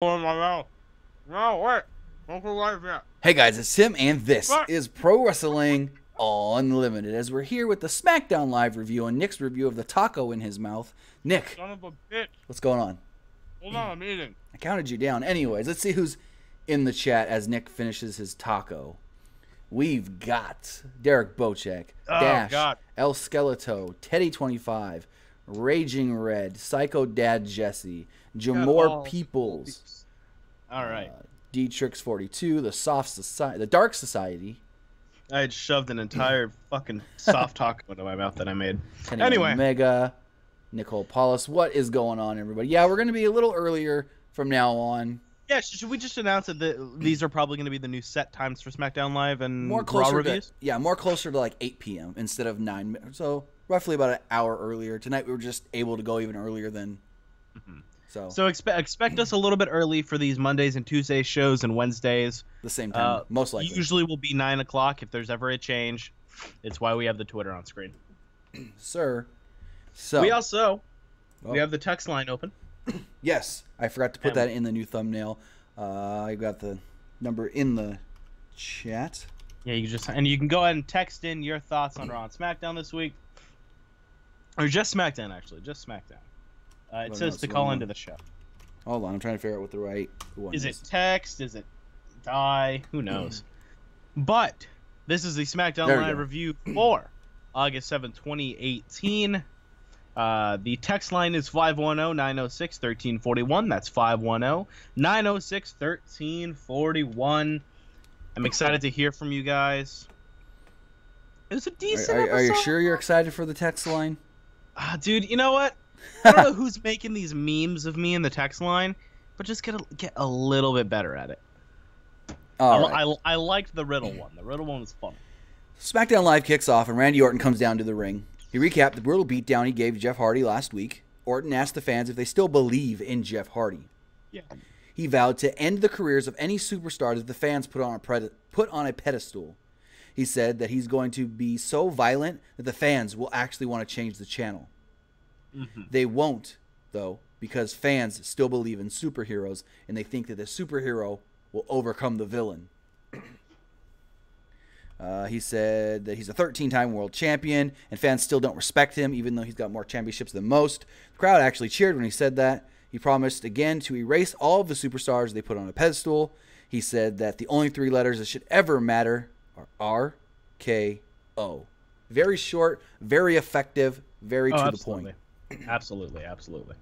in my mouth. No, wait. Don't go live yet. Hey guys, it's Tim, and this What? is Pro Wrestling Unlimited. As we're here with the Smackdown live review and Nick's review of the taco in his mouth. Nick, Son of a bitch. what's going on? Hold on, I'm eating. I counted you down. Anyways, let's see who's in the chat as Nick finishes his taco. We've got Derek Bocek, Oh, Dash, God. El Skeleto, Teddy25, Raging Red, Psycho Dad Jesse, Jamore Peoples, All right. Dietrix42, the Dark Society, I had shoved an entire fucking soft taco into my mouth that I made. Kenny Anyway. Omega, Nicole Paulus. What is going on, everybody? Yeah, we're going to be a little earlier from now on. Yeah, should we just announce that these are probably going to be the new set times for SmackDown Live and More Raw closer reviews? more closer to like 8 p.m. instead of 9. So roughly about an hour earlier. Tonight we were just able to go even earlier than. So expect us a little bit early for these Mondays and Tuesdays shows and Wednesdays. The same time, most likely. Usually will be 9 o'clock if there's ever a change. It's why we have the Twitter on screen. Sir. So We also Oh. we have the text line open. yes, I forgot to put that in the new thumbnail. I got the number in the chat. Yeah, you can go ahead and text in your thoughts on Raw and SmackDown this week, or just SmackDown actually, just SmackDown. It says to call into the show. Hold on, I'm trying to figure out what the right one is. Is it text? Is it die? Who knows? But this is the SmackDown There we Live go. review for August 7, 2018. The text line is 510-906-1341. That's 510-906-1341. I'm excited to hear from you guys. It was a decent Are you episode. sure you're excited for the text line? Dude, you know what? I don't know who's making these memes of me in the text line, but just get a little bit better at it. All right. I liked the Riddle one. The Riddle one was fun. SmackDown Live kicks off, and Randy Orton comes down to the ring. He recapped the brutal beatdown he gave Jeff Hardy last week. Orton asked the fans if they still believe in Jeff Hardy. Yeah. He vowed to end the careers of any superstar that the fans put on a pedestal. He said that he's going to be so violent that the fans will actually want to change the channel. They won't, though, because fans still believe in superheroes, and they think that the superhero will overcome the villain. He said that he's a 13-time world champion, and fans still don't respect him, even though he's got more championships than most. The crowd actually cheered when he said that. He promised again to erase all of the superstars they put on a pedestal. He said that the only 3 letters that should ever matter are R-K-O. Very short, very effective, very to the point. Absolutely, absolutely.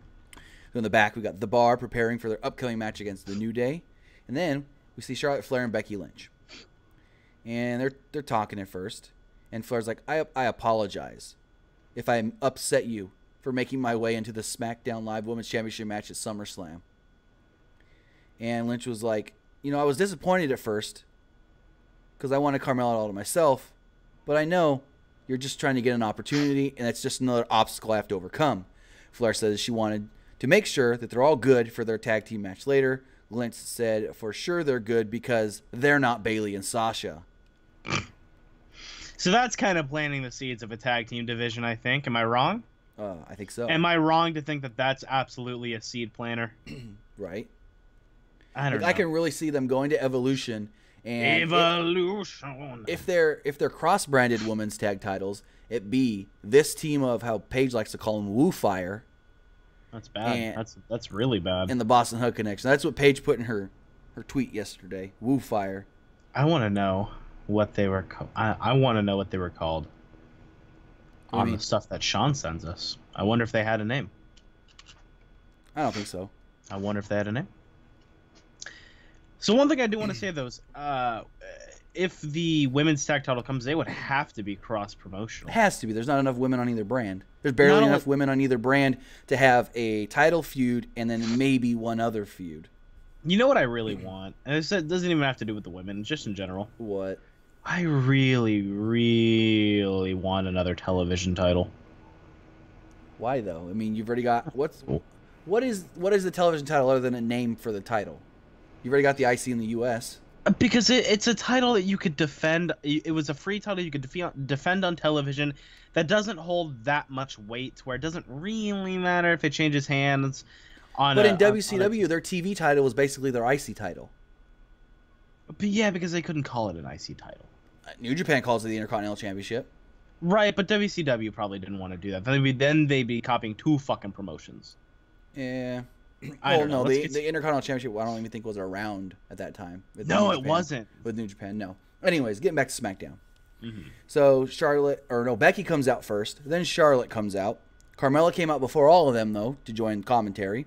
In the back, we got The Bar preparing for their upcoming match against The New Day. And then we see Charlotte Flair and Becky Lynch. And they're talking at first. And Flair's like, I apologize if I upset you for making my way into the SmackDown Live Women's Championship match at SummerSlam. And Lynch was like, I was disappointed at first because I wanted Carmella all to myself. But I know you're just trying to get an opportunity, and it's just another obstacle I have to overcome. Flair says she wanted to make sure that they're all good for their tag team match later. Lynch said for sure they're good because they're not Bayley and Sasha. So that's kind of planting the seeds of a tag team division, I think. Am I wrong? I think so. Am I wrong to think that that's absolutely a seed planter? Right? I don't know. I can really see them going to Evolution. And Evolution. If they're cross-branded women's tag titles, it be this team of how Paige likes to call them Woo Fire. That's bad. That's really bad. And the Boston Hug Connection. That's what Paige put in her tweet yesterday. Woo Fire. I want to know what they were. I want to know what they were called on the stuff that Sean sends us. I wonder if they had a name. I don't think so. I wonder if they had a name. So one thing I do want to say though is, if the women's tag title comes, they would have to be cross-promotional. It has to be. There's not enough women on either brand. There's barely enough women on either brand to have a title feud and then maybe one other feud. You know what I really want? And it doesn't even have to do with the women, just in general. What? I really, really want another television title. Why though? I mean, you've already got what is the television title other than a name for the title? You've already got the IC in the US. Because it's a title that you could defend. It was a free title you could defend on television that doesn't hold that much weight, where it doesn't really matter if it changes hands. But in WCW, their TV title was basically their IC title. But yeah, because they couldn't call it an IC title. New Japan calls it the Intercontinental Championship. Right, but WCW probably didn't want to do that. Then they'd be copying two fucking promotions. Yeah. I don't know. The Intercontinental Championship, I don't even think was around at that time. No, it wasn't. With New Japan, no. Anyways, getting back to SmackDown. Mm-hmm. So Becky comes out first. Then Charlotte comes out. Carmella came out before all of them, though, to join commentary.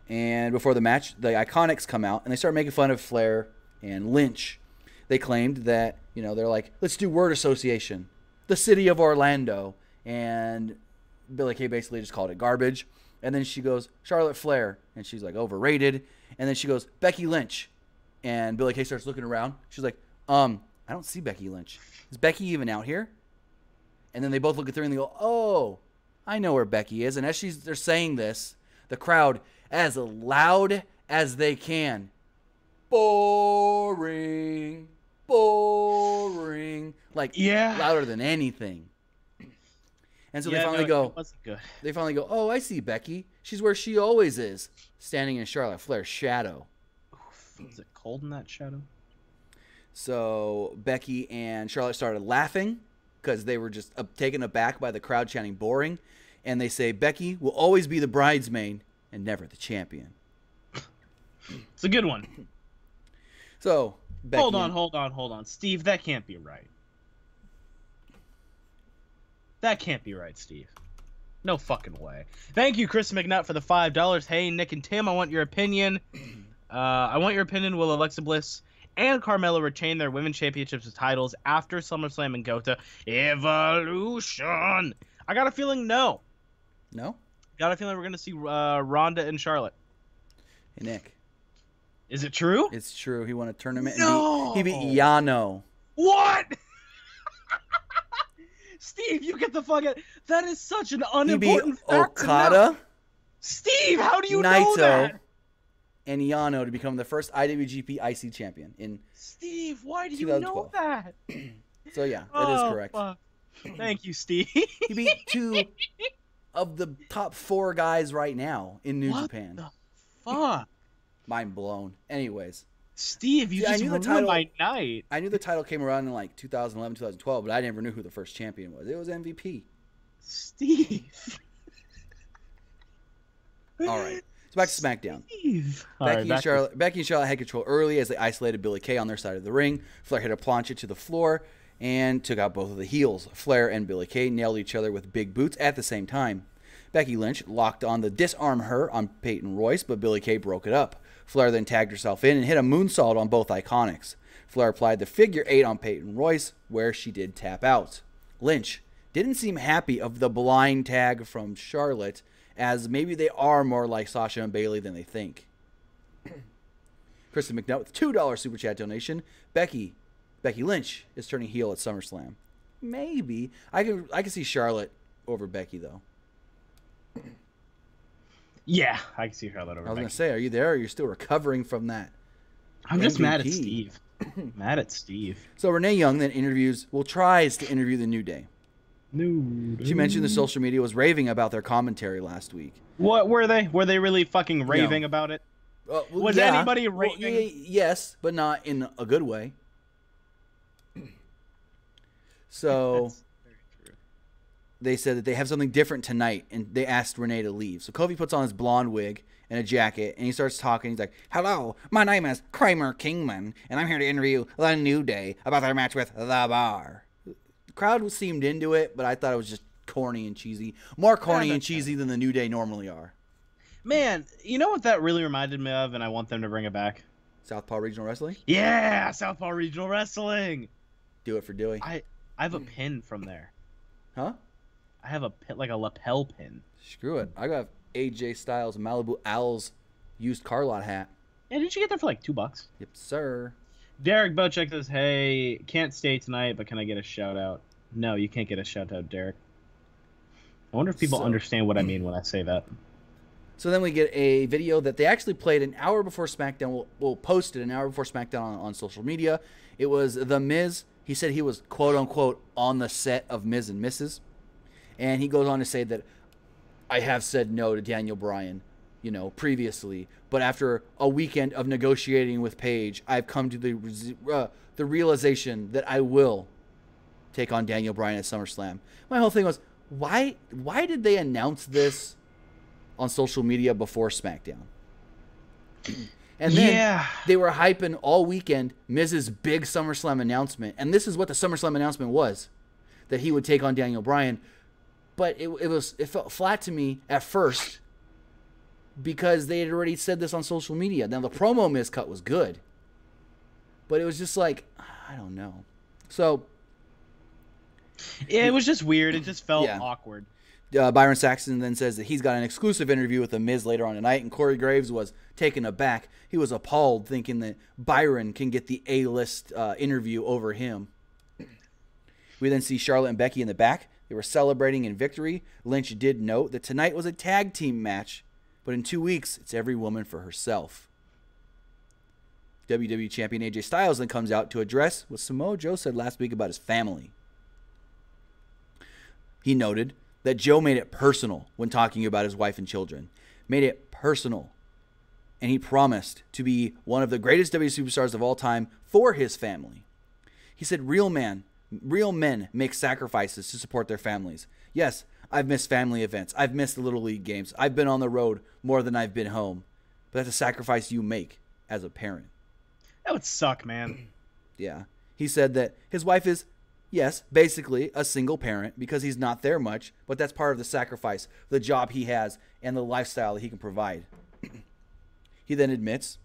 And before the match, the Iconics come out, and they start making fun of Flair and Lynch. They claimed that, they're like, let's do word association. The city of Orlando. And Billie Kay basically just called it garbage. And then she goes, Charlotte Flair. And she's like, overrated. And then she goes, Becky Lynch. And Billie Kay starts looking around. She's like, I don't see Becky Lynch. Is Becky even out here? And then they both look at her and they go, oh, I know where Becky is. And as they're saying this, the crowd, as loud as they can, boring, like louder than anything. And so they finally go, oh, I see Becky. She's where she always is, standing in Charlotte Flair's shadow. Is it cold in that shadow? So Becky and Charlotte started laughing because they were just taken aback by the crowd chanting boring. And they say, Becky will always be the bridesmaid and never the champion. It's a good one. So, Becky... Hold on. Steve, that can't be right. That can't be right, Steve. No fucking way. Thank you, Chris McNutt, for the $5. Hey, Nick and Tim, I want your opinion. Will Alexa Bliss and Carmella retain their women's championships titles after SummerSlam and go to Evolution? I got a feeling no. No? Got a feeling we're going to see Ronda and Charlotte. Hey, Nick. Is it true? It's true. He won a tournament. No! And he beat Yano. What? Steve, you get the fuck out. That is such an unimportant fact. Okada, Steve, how do you know that? And Yano to become the first IWGP IC champion in Steve, why do you 2012. know that? So yeah, that is correct. Fuck. Thank you, Steve. He beat two of the top 4 guys right now in New Japan. What the fuck? Mind blown. Anyways. Steve, you just ruined my night. I knew the title came around in like 2011, 2012, but I never knew who the first champion was. It was MVP. Steve. All right. So back to SmackDown. Steve. Becky and Charlotte had control early as they isolated Billie Kay on their side of the ring. Flair hit a plancha to the floor and took out both of the heels. Flair and Billie Kay nailed each other with big boots at the same time. Becky Lynch locked on the disarm her on Peyton Royce, but Billie Kay broke it up. Flair then tagged herself in and hit a moonsault on both Iconics. Flair applied the figure 8 on Peyton Royce, where she did tap out. Lynch didn't seem happy of the blind tag from Charlotte, as maybe they are more like Sasha and Bayley than they think. Kristen McNutt with $2 Super Chat donation. Becky Lynch is turning heel at SummerSlam. Maybe. I can see Charlotte over Becky, though. Yeah, I can see Charlotte over Becky. I was going to say, are you there or are you still recovering from that? I'm just mad at Steve. Mad at Steve. So Renee Young then tries to interview the New Day. She mentioned the social media was raving about their commentary last week. What were they? Were they really fucking raving about it? Was anybody raving? Well, yes, but not in a good way. So they said that they have something different tonight, and they asked Renee to leave. So Kofi puts on his blonde wig and a jacket, and he starts talking. He's like, "Hello, my name is Kramer Kingman, and I'm here to interview the New Day about their match with The Bar." The crowd seemed into it, but I thought it was just corny and cheesy. More corny and cheesy than the New Day normally are. Man, you know what that really reminded me of, and I want them to bring it back? Southpaw Regional Wrestling? Yeah, Southpaw Regional Wrestling. Do it for Dewey. I have a pin from there. Huh? I have a pin, like a lapel pin. Screw it. I got AJ Styles Malibu Owls used car lot hat. Yeah, didn't you get that for like $2? Yep, sir. Derek Bocek says, "Hey, can't stay tonight, but can I get a shout out?" No, you can't get a shout out, Derek. I wonder if people understand what I mean when I say that. So then we get a video that they actually played an hour before SmackDown. We'll post it an hour before SmackDown on social media. It was The Miz. He said he was, quote unquote, on the set of Miz and Mrs. And he goes on to say that I have said no to Daniel Bryan previously. But after a weekend of negotiating with Paige, I've come to the realization that I will take on Daniel Bryan at SummerSlam. My whole thing was, why did they announce this on social media before SmackDown? And then they were hyping all weekend Miz's big SummerSlam announcement. And this is what the SummerSlam announcement was, that he would take on Daniel Bryan. But it felt flat to me at first because they had already said this on social media. Now, the promo Miz cut was good, but it was just like, I don't know. So, yeah, it was just weird. It just felt awkward. Byron Saxton then says that he's got an exclusive interview with The Miz later on tonight, and Corey Graves was taken aback. He was appalled, thinking that Byron can get the A-list interview over him. We then see Charlotte and Becky in the back. They were celebrating in victory. Lynch did note that tonight was a tag team match, but in 2 weeks, it's every woman for herself. WWE Champion AJ Styles then comes out to address what Samoa Joe said last week about his family. He noted that Joe made it personal when talking about his wife and children. Made it personal. And he promised to be one of the greatest WWE superstars of all time for his family. He said, real men make sacrifices to support their families. Yes, I've missed family events. I've missed the Little League games. I've been on the road more than I've been home. But that's a sacrifice you make as a parent. That would suck, man. Yeah. He said that his wife is, yes, basically a single parent because he's not there much, but that's part of the sacrifice, the job he has, and the lifestyle that he can provide. He then admits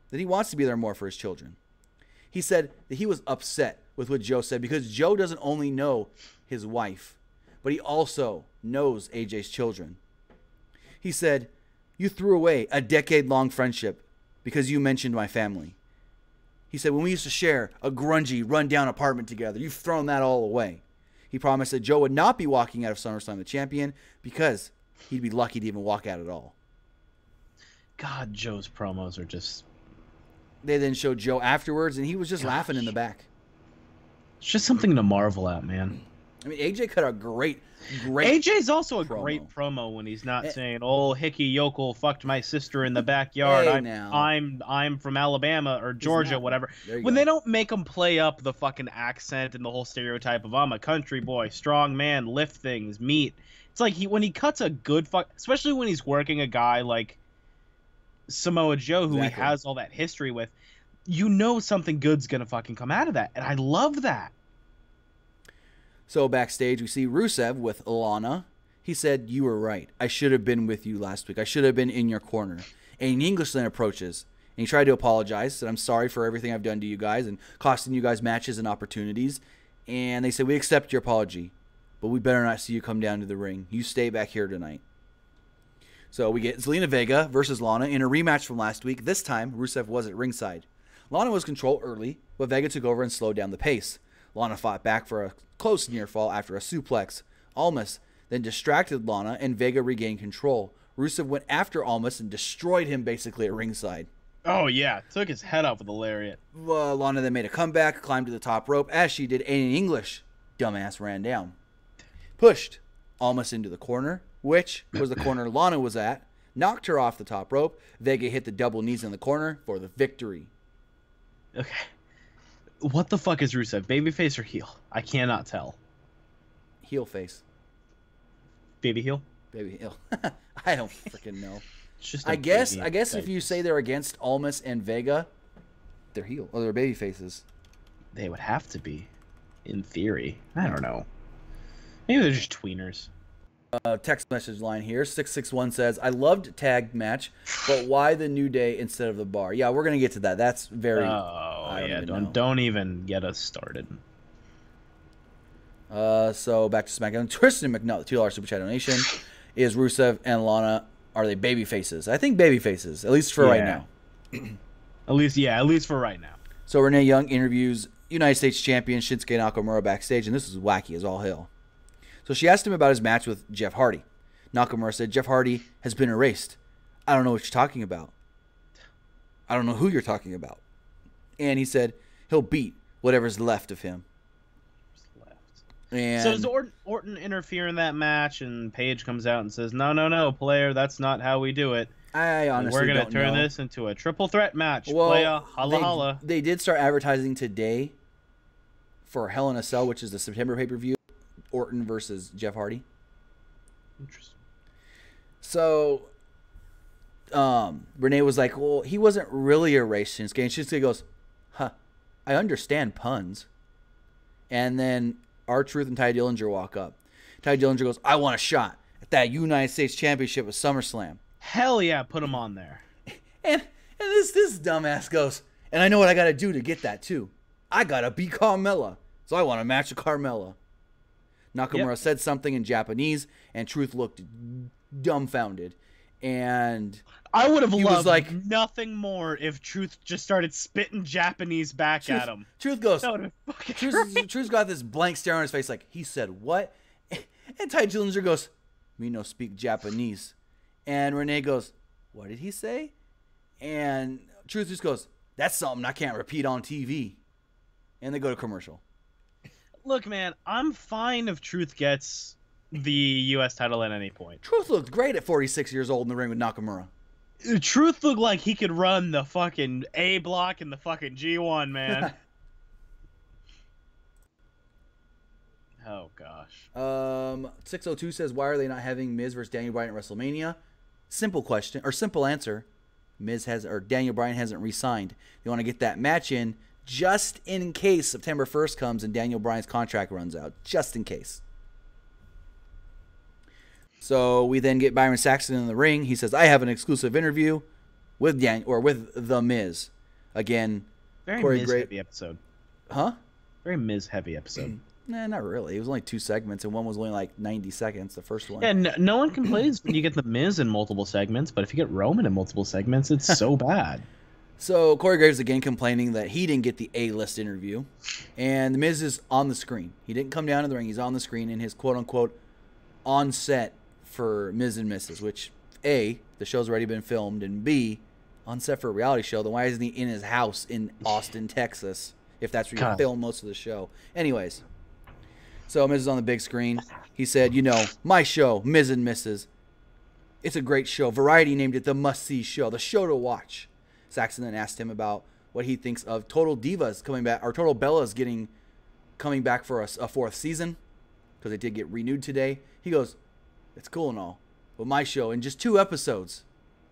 that he wants to be there more for his children. He said that he was upset with what Joe said because Joe doesn't only know his wife, but he also knows AJ's children. He said, you threw away a decade-long friendship because you mentioned my family. He said, when we used to share a grungy, run-down apartment together, you've thrown that all away. He promised that Joe would not be walking out of SummerSlam the champion because he'd be lucky to even walk out at all. God, Joe's promos are just... They then showed Joe afterwards, and he was just laughing in the back. It's just something to marvel at, man. I mean, AJ cut a great AJ's also a promo. Great promo when he's not saying, "Oh, Hickey Yokel fucked my sister in the backyard. I'm from Alabama or Georgia, whatever." When they don't make him play up the fucking accent and the whole stereotype of I'm a country boy, strong man, lift things, meat. It's like when he cuts a good especially when he's working a guy like Samoa Joe, who he has all that history with, you know something good's gonna fucking come out of that, and I love that. So backstage, we see Rusev with Lana. He said, you were right. I should have been with you last week. I should have been in your corner. And English then approaches, and he tried to apologize. Said, I'm sorry for everything I've done to you guys and costing you guys matches and opportunities. And they said, we accept your apology, but we better not see you come down to the ring. You stay back here tonight. So we get Zelina Vega versus Lana in a rematch from last week. This time, Rusev was at ringside. Lana was controlled early, but Vega took over and slowed down the pace. Lana fought back for a close near fall after a suplex. Almas then distracted Lana, and Vega regained control. Rusev went after Almas and destroyed him basically at ringside. Oh, yeah. Took his head off with a lariat. Lana then made a comeback, climbed to the top rope, as she did, and in English, dumbass ran down. Pushed Almas into the corner, which was the corner Lana was at, knocked her off the top rope. Vega hit the double knees in the corner for the victory. Okay. What the fuck is Rusev? Babyface or heel? I cannot tell. Heel face. Baby heel? Baby heel. I don't freaking know. It's just I guess if you say they're against Almas and Vega, they're heel. Or they're baby faces. They would have to be, in theory. I don't know. Maybe they're just tweeners. Text message line here. 661 says, I loved tag match, but why the New Day instead of the Bar? Yeah, we're going to get to that. That's very... Don't even get us started. So back to SmackDown. Tristan McNutt, the $2 super chat donation. Is Rusev and Lana, are they baby faces? I think baby faces, at least for right now. At least for right now. So Renee Young interviews United States champion Shinsuke Nakamura backstage, and this is wacky as all hell. So she asked him about his match with Jeff Hardy. Nakamura said, Jeff Hardy has been erased. I don't know what you're talking about. I don't know who you're talking about. And he said he'll beat whatever's left of him. And so does Orton interfere in that match, and Paige comes out and says, no, player, that's not how we do it. I honestly We're gonna don't turn know. this into a triple threat match. Well, Playa, holla holla. They did start advertising today for Hell in a Cell, which is the September pay-per-view. Orton versus Jeff Hardy. Interesting. So, Renee was like, well, he wasn't really a racist. And Shinsuke goes, huh, I understand puns. And then R-Truth and Ty Dillinger walk up. Ty Dillinger goes, I want a shot at that United States Championship with SummerSlam. Hell yeah, put him on there. And this dumbass goes, and I know what I got to do to get that too. I got to beat Carmella. So I want to match with Carmella. Nakamura said something in Japanese, and Truth looked dumbfounded. And I would have loved nothing more if Truth just started spitting Japanese back at him. Truth goes, Truth's got this blank stare on his face like, he said what? And Ty Dillinger goes, me no speak Japanese. And Renee goes, what did he say? And Truth just goes, that's something I can't repeat on TV. And they go to commercial. Look, man, I'm fine if Truth gets the U.S. title at any point. Truth looked great at 46 years old in the ring with Nakamura. Truth looked like he could run the fucking A block and the fucking G1, man. Oh, gosh. 602 says, why are they not having Miz versus Daniel Bryan at WrestleMania? Simple question, or simple answer. Daniel Bryan hasn't re-signed. They want to get that match in just in case September 1st comes and Daniel Bryan's contract runs out. Just in case. So we then get Byron Saxton in the ring. He says, I have an exclusive interview with The Miz. Again, very Miz-heavy episode. Huh? Very Miz-heavy episode. Nah, not really. It was only 2 segments, and one was only like 90 seconds, the first one. Yeah, no one complains when you get The Miz in multiple segments, but if you get Roman in multiple segments, it's so bad. So Corey Graves again complaining that he didn't get the A-list interview, and The Miz is on the screen. He didn't come down to the ring. He's on the screen in his quote-unquote on set for Miz and Mrs., which, A, the show's already been filmed, and B, on set for a reality show. Then why isn't he in his house in Austin, Texas, if that's where you film most of the show? Anyways. So Miz is on the big screen. He said, my show, Miz and Mrs. It's a great show. Variety named it the must-see show, the show to watch. Saxton then asked him about what he thinks of Total Divas coming back, or Total Bellas coming back for a 4th season, because they did get renewed today. He goes, it's cool and all, but my show, in just 2 episodes,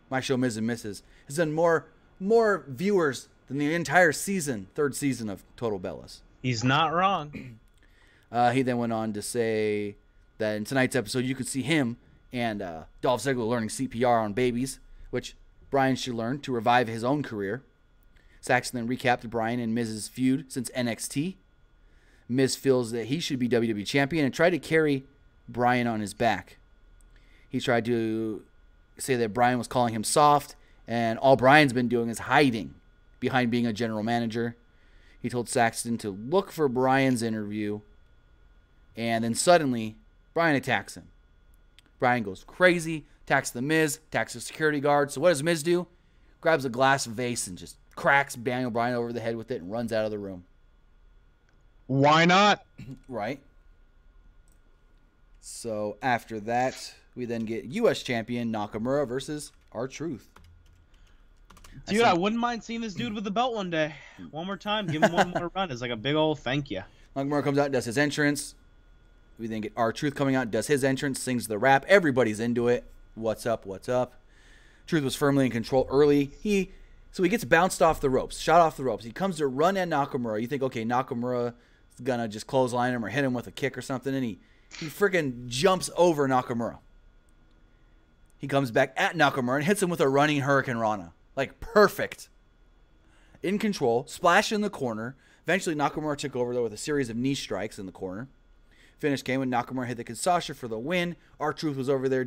my show, Miz and Mrs., has done more viewers than the entire season, 3rd season of Total Bellas. He's not wrong. He then went on to say that in tonight's episode, you could see him and Dolph Ziggler learning CPR on babies, which Bryan should learn to revive his own career. Saxton then recapped Bryan and Miz's feud since NXT. Miz feels that he should be WWE champion and tried to carry Bryan on his back. He tried to say that Bryan was calling him soft, and all Bryan's been doing is hiding behind being a general manager. He told Saxton to look for Bryan's interview. And then suddenly, Bryan attacks him. Bryan goes crazy, attacks The Miz, attacks the security guard. So what does Miz do? Grabs a glass vase and just cracks Daniel Bryan over the head with it and runs out of the room. Why not? Right. So after that, we then get U.S. champion Nakamura versus R-Truth. Dude, I wouldn't mind seeing this dude with the belt one day. One more time. Give him one more run. It's like a big old thank you. Nakamura comes out and does his entrance. We then get R-Truth coming out, does his entrance, sings the rap. Everybody's into it. What's up? What's up? Truth was firmly in control early. So he gets bounced off the ropes, shot off the ropes. He comes to run at Nakamura. You think, okay, Nakamura is going to just clothesline him or hit him with a kick or something. And he freaking jumps over Nakamura. He comes back at Nakamura and hits him with a running Hurricane Rana. Like, perfect. In control. Splash in the corner. Eventually, Nakamura took over, though, with a series of knee strikes in the corner. Finish came when Nakamura hit the Kinshasa for the win. R-Truth was over there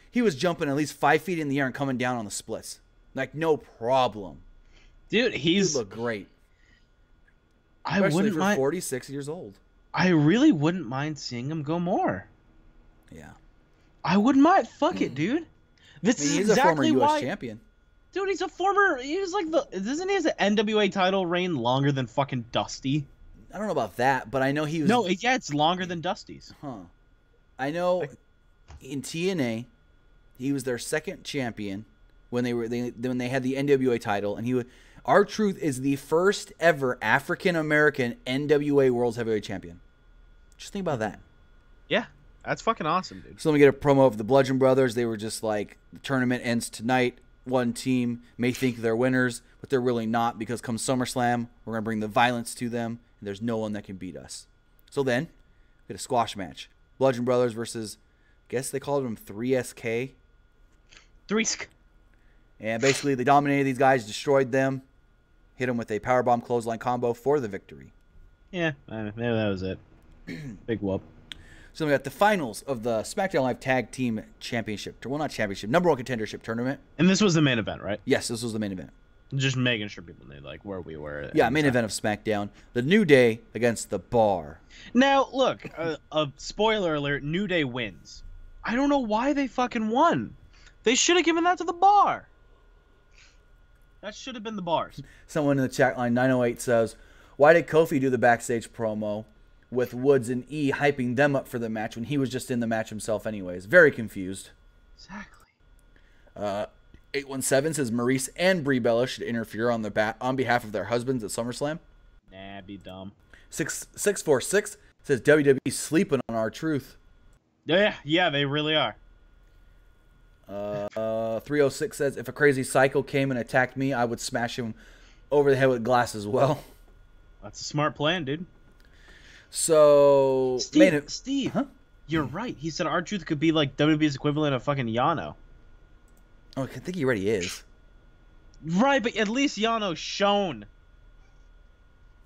he was jumping at least 5 feet in the air and coming down on the splits. Like, no problem. Dude, he looked great. Especially for 46 years old. I really wouldn't mind seeing him go more. Yeah. I wouldn't mind. Fuck it, dude. He's exactly a former U.S. champion. Dude, he was like doesn't he have an NWA title reign longer than fucking Dusty? I don't know about that, but I know he was... No, yeah, it's longer than Dusty's. Huh. I know in TNA, he was their 2nd champion when they had the NWA title, and R-Truth is the first ever African American NWA World Heavyweight Champion. Just think about that. Yeah, that's fucking awesome, dude. So let me get a promo of the Bludgeon Brothers. They were just like, the tournament ends tonight. One team may think they're winners, but they're really not, because come SummerSlam, we're going to bring the violence to them, and there's no one that can beat us. So then, we get a squash match. Bludgeon Brothers versus, I guess they called them 3SK. 3SK. And basically, they dominated these guys, destroyed them, hit them with a powerbomb clothesline combo for the victory. Yeah, maybe that was it. Big whoop. So we got the finals of the SmackDown Live Tag Team Championship. Well, not championship, number one contendership tournament. And this was the main event, right? Yes, this was the main event. Just making sure people knew like where we were. Yeah, main event of SmackDown. The New Day against the Bar. Now, look, a spoiler alert, New Day wins. I don't know why they fucking won. They should have given that to the Bar. That should have been the Bar's. Someone in the chat line, 908, says, why did Kofi do the backstage promo with Woods and E hyping them up for the match when he was just in the match himself anyways? Very confused. Exactly. 817 says Maurice and Brie Bella should interfere on behalf of their husbands at SummerSlam. Nah, be dumb. 646 says WWE sleeping on R-Truth. Yeah, they really are. 306 says, if a crazy psycho came and attacked me, I would smash him over the head with glass as well. That's a smart plan, dude. So, Steve, huh? You're right. He said R-Truth could be like WWE's equivalent of fucking Yano. Oh, I think he already is. Right, but at least Yano's shown.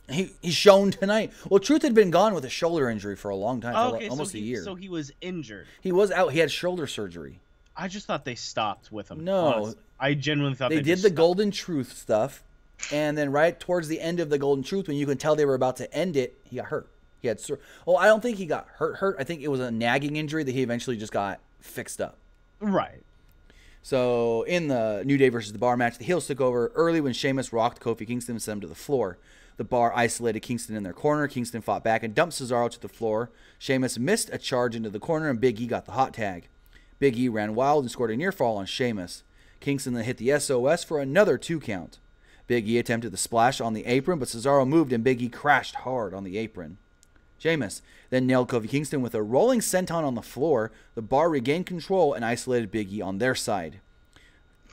He's shown tonight. Well, Truth had been gone with a shoulder injury for a long time, almost a year. So he was injured. He was out. He had shoulder surgery. I just thought they stopped with him. No. Honestly. I genuinely thought they did the Golden Truth stuff, and then right towards the end of the Golden Truth, when you can tell they were about to end it, he got hurt. He had I don't think he got hurt. I think it was a nagging injury that he eventually just got fixed up. Right. So in the New Day versus the Bar match, the heels took over early when Sheamus rocked Kofi Kingston and sent him to the floor. The Bar isolated Kingston in their corner. Kingston fought back and dumped Cesaro to the floor. Sheamus missed a charge into the corner, and Big E got the hot tag. Big E ran wild and scored a near fall on Sheamus. Kingston then hit the SOS for another 2 count. Big E attempted the splash on the apron, but Cesaro moved and Big E crashed hard on the apron. Sheamus then nailed Kofi Kingston with a rolling senton on the floor. The Bar regained control and isolated Big E on their side.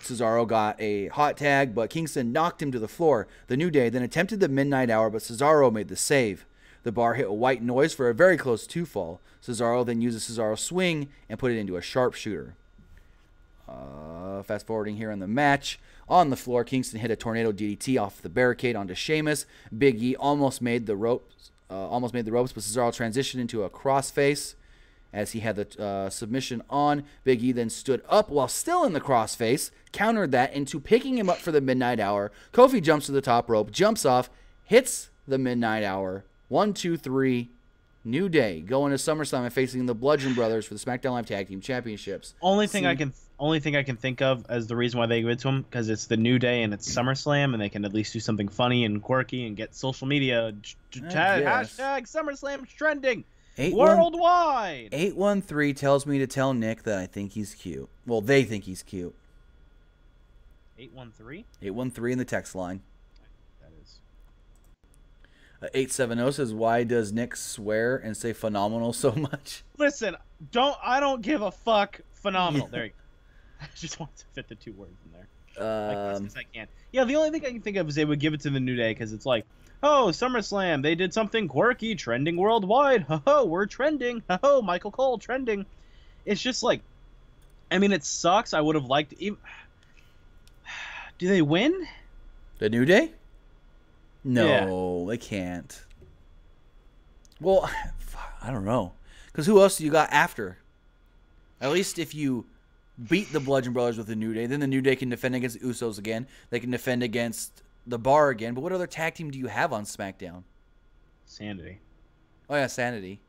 Cesaro got a hot tag, but Kingston knocked him to the floor. The New Day then attempted the Midnight Hour, but Cesaro made the save. The Bar hit a white noise for a very close 2-fall. Cesaro then used a Cesaro swing and put it into a sharpshooter. Fast forwarding here in the match. On the floor, Kingston hit a tornado DDT off the barricade onto Sheamus. Big E almost made the ropes, but Cesaro transitioned into a crossface as he had the submission on. Big E then stood up while still in the crossface, countered that into picking him up for the Midnight Hour. Kofi jumps to the top rope, jumps off, hits the Midnight Hour. 1, 2, 3. New Day going to SummerSlam and facing the Bludgeon Brothers for the SmackDown Live Tag Team Championships. Only thing I can think of as the reason why they give it to him, because it's the New Day and it's SummerSlam, and they can at least do something funny and quirky and get social media hashtag SummerSlam trending worldwide. 813 tells me to tell Nick that I think he's cute. Well, they think he's cute. 813? 813 in the text line. That is. 870 says, why does Nick swear and say phenomenal so much? Listen, I don't give a fuck. Phenomenal. There you go. I just want to fit the 2 words in there. Like best as I can. Yeah, the only thing I can think of is they would give it to the New Day, because it's like, oh, SummerSlam, they did something quirky, trending worldwide. Ho-ho, we're trending. Ho-ho, Michael Cole trending. It's just like, I mean, it sucks. I would have liked to even... Do they win? The New Day? No, they can't. Well, I don't know. Because who else do you got after? At least if you beat the Bludgeon Brothers with the New Day, then the New Day can defend against the Usos again. They can defend against the Bar again. But what other tag team do you have on SmackDown? Sanity. Oh, yeah, Sanity.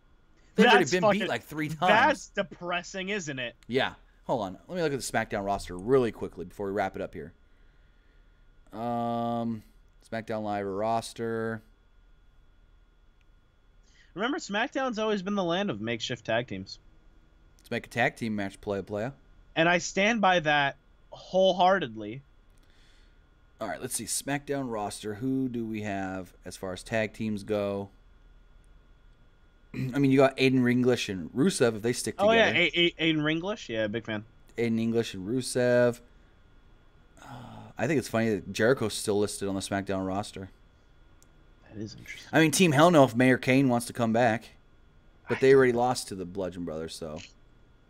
They've already been beat like 3 times. That's depressing, isn't it? Yeah. Hold on. Let me look at the SmackDown roster really quickly before we wrap it up here. SmackDown Live roster. Remember, SmackDown's always been the land of makeshift tag teams. Let's make a tag team match, playa. And I stand by that wholeheartedly. All right, let's see. SmackDown roster. Who do we have as far as tag teams go? I mean, you got Aiden English and Rusev if they stick together. Oh, yeah, Aiden English? Yeah, big fan. Aiden English and Rusev. I think it's funny that Jericho's still listed on the SmackDown roster. That is interesting. I mean, Team Hell No if Mayor Kane wants to come back. But they already lost to the Bludgeon Brothers, so.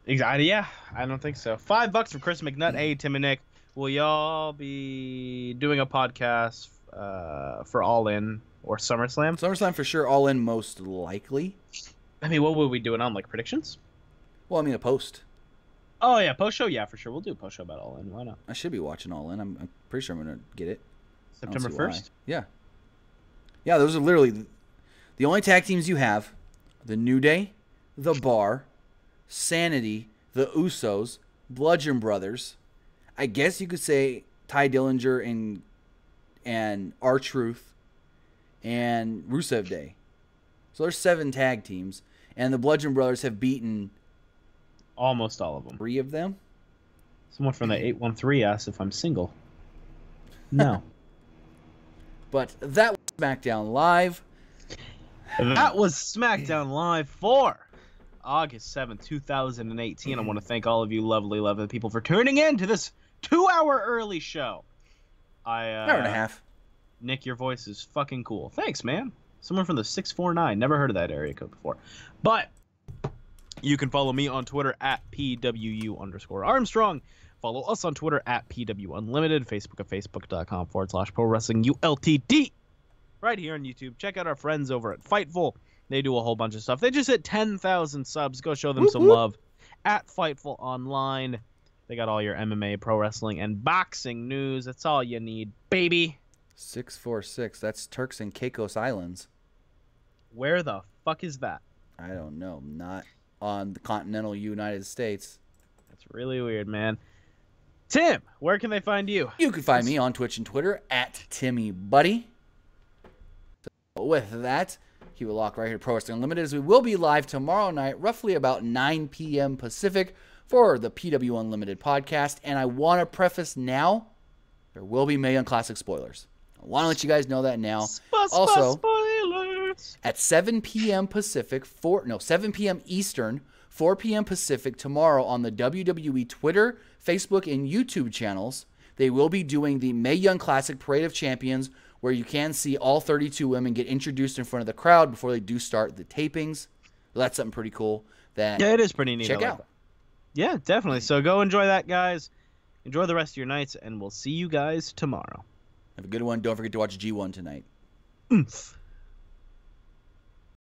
Exactly, yeah. I don't think so. $5 for Chris McNutt. Hey, Tim and Nick. Will y'all be doing a podcast for All In or SummerSlam? SummerSlam for sure, All In most likely. I mean, what will we do it on, like predictions? Well, I mean, a post. Oh, yeah, post-show? Yeah, for sure. We'll do a post-show about All In. Why not? I should be watching All In. I'm pretty sure I'm going to get it. September 1st? Yeah. Yeah, those are literally the only tag teams you have. The New Day, The Bar, Sanity, The Usos, Bludgeon Brothers. I guess you could say Ty Dillinger and R-Truth and Rusev Day. So there's 7 tag teams, and the Bludgeon Brothers have beaten almost all of them. 3 of them. Someone from the 813 asked if I'm single. No. But that was SmackDown Live. That was SmackDown Live for August 7th, 2018. I want to thank all of you lovely people for tuning in to this 2-hour early show. Hour and a half. Nick, your voice is fucking cool. Thanks, man. Someone from the 649. Never heard of that area code before. But you can follow me on Twitter at PWU_Armstrong. Follow us on Twitter at PWUnlimited. Facebook at Facebook.com/ProWrestlingULTD. Right here on YouTube. Check out our friends over at Fightful. They do a whole bunch of stuff. They just hit 10,000 subs. Go show them some love at Fightful Online. They got all your MMA, pro wrestling, and boxing news. That's all you need, baby. 646. That's Turks and Caicos Islands. Where the fuck is that? I don't know. Not on the continental United States. That's really weird, man. Tim, where can they find you? You can find me on Twitch and Twitter at TimmyBuddy. So with that, keep it locked right here at Pro Wrestling Unlimited, as we will be live tomorrow night, roughly about 9 p.m. Pacific, for the PW Unlimited podcast. And I want to preface now, there will be Mae Young Classic spoilers. I want to let you guys know that now. Also, spoilers. At 7 p.m. Pacific, 7 p.m. Eastern, 4 p.m. Pacific tomorrow on the WWE Twitter, Facebook, and YouTube channels, they will be doing the Mae Young Classic Parade of Champions, where you can see all 32 women get introduced in front of the crowd before they do start the tapings. So that's something pretty cool. Yeah, it is pretty neat. Check out. Yeah, definitely. So go enjoy that, guys. Enjoy the rest of your nights, and we'll see you guys tomorrow. Have a good one. Don't forget to watch G1 tonight. Oomph.